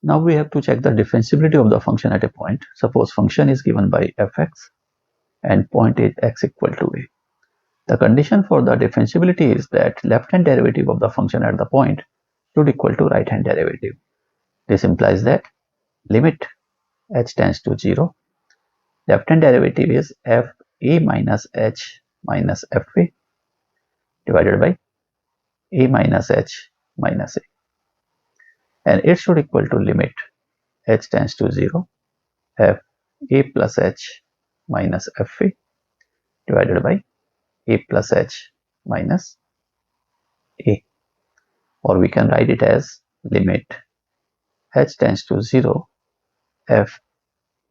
Now we have to check the differentiability of the function at a point. Suppose function is given by fx and point is x equal to a. The condition for the differentiability is that left-hand derivative of the function at the point should equal to right-hand derivative. This implies that limit h tends to 0. Left-hand derivative is f a minus h minus f a divided by a minus h minus a. And it should equal to limit h tends to 0 f a plus h minus f a divided by a plus h minus a. Or we can write it as limit h tends to 0 f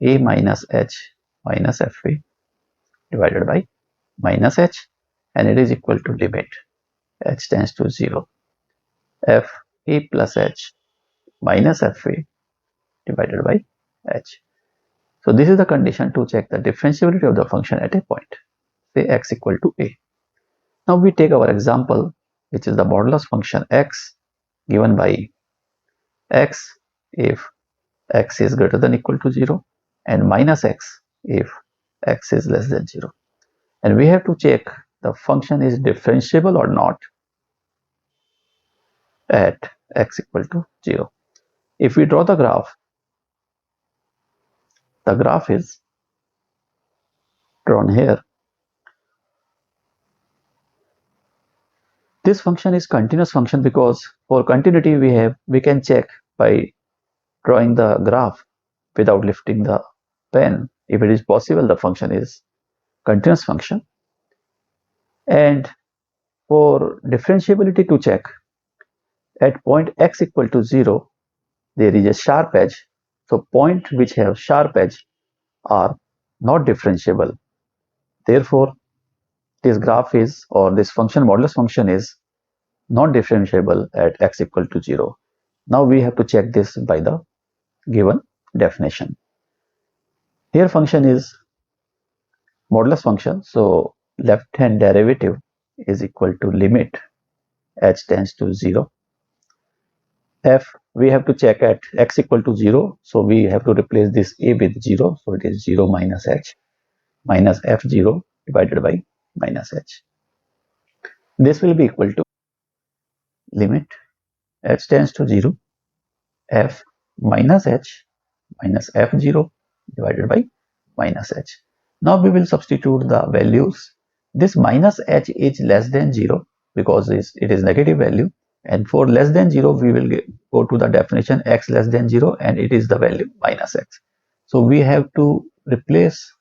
a minus h minus f a divided by minus h, and it is equal to limit h tends to 0 f a plus h minus f a divided by h. So this is the condition to check the differentiability of the function at a point, say x equal to a. Now we take our example, which is the modulus function x given by x if x is greater than equal to 0 and minus x if x is less than 0. And we have to check the function is differentiable or not at x equal to 0. If we draw the graph is drawn here. This function is continuous function because for continuity we can check by drawing the graph without lifting the pen. If it is possible, the function is continuous function. And for differentiability to check, at point x equal to 0, there is a sharp edge. So points which have sharp edge are not differentiable. Therefore, this graph is, or this function, modulus function is not differentiable at x equal to 0. Now we have to check this by the given definition. Here function is modulus function, so left hand derivative is equal to limit h tends to 0. F we have to check at x equal to 0, so we have to replace this a with 0, so it is 0 minus h minus f0 divided by minus h. This will be equal to limit h tends to 0 f minus h minus f0 divided by minus h. Now we will substitute the values. This minus h is less than 0 because it is negative value, and for less than 0 we will go to the definition x less than 0 and it is the value minus x. So we have to replace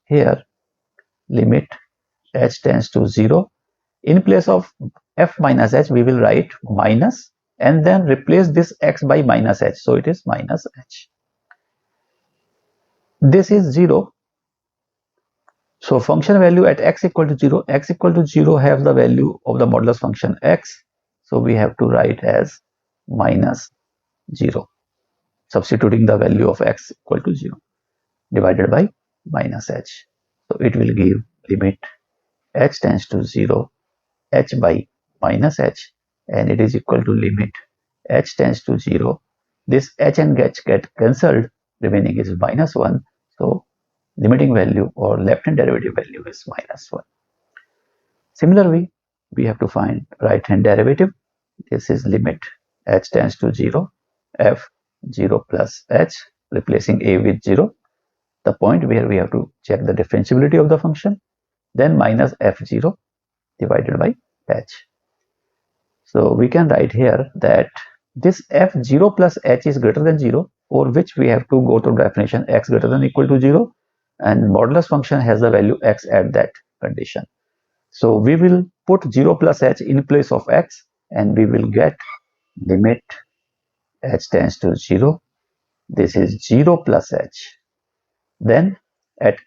here limit h tends to 0. In place of f minus h we will write minus and then replace this x by minus h, so it is minus h. This is 0. So function value at x equal to 0, x equal to 0 have the value of the modulus function x, so we have to write as minus 0, substituting the value of x equal to 0 divided by minus h. So it will give limit h tends to 0 h by minus h, and it is equal to limit h tends to 0. This h and h get cancelled, remaining is minus 1. So limiting value or left-hand derivative value is minus 1. Similarly, we have to find right-hand derivative. This is limit h tends to 0 f 0 plus h, replacing a with 0, the point where we have to check the differentiability of the function, then minus f0 divided by h. So we can write here that this f0 plus h is greater than 0, for which we have to go to definition x greater than equal to 0, and modulus function has the value x at that condition. So we will put 0 plus h in place of x and we will get limit h tends to 0. This is 0 plus h. Then at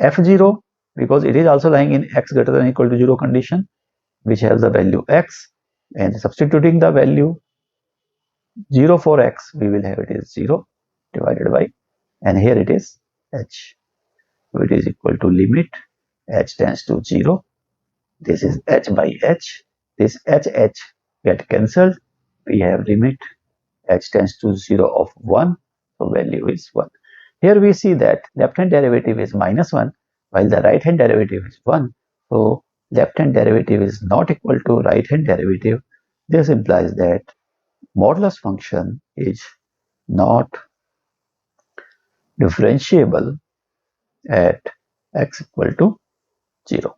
f0, because it is also lying in x greater than equal to 0 condition, which has the value x, and substituting the value 0 for x, we will have it is 0 divided by, and here it is h. So it is equal to limit h tends to 0. This is h by h. This h get cancelled. We have limit h tends to 0 of 1, so value is 1. Here we see that left hand derivative is minus 1 while the right hand derivative is 1. So left hand derivative is not equal to right hand derivative. This implies that modulus function is not differentiable at x equal to 0.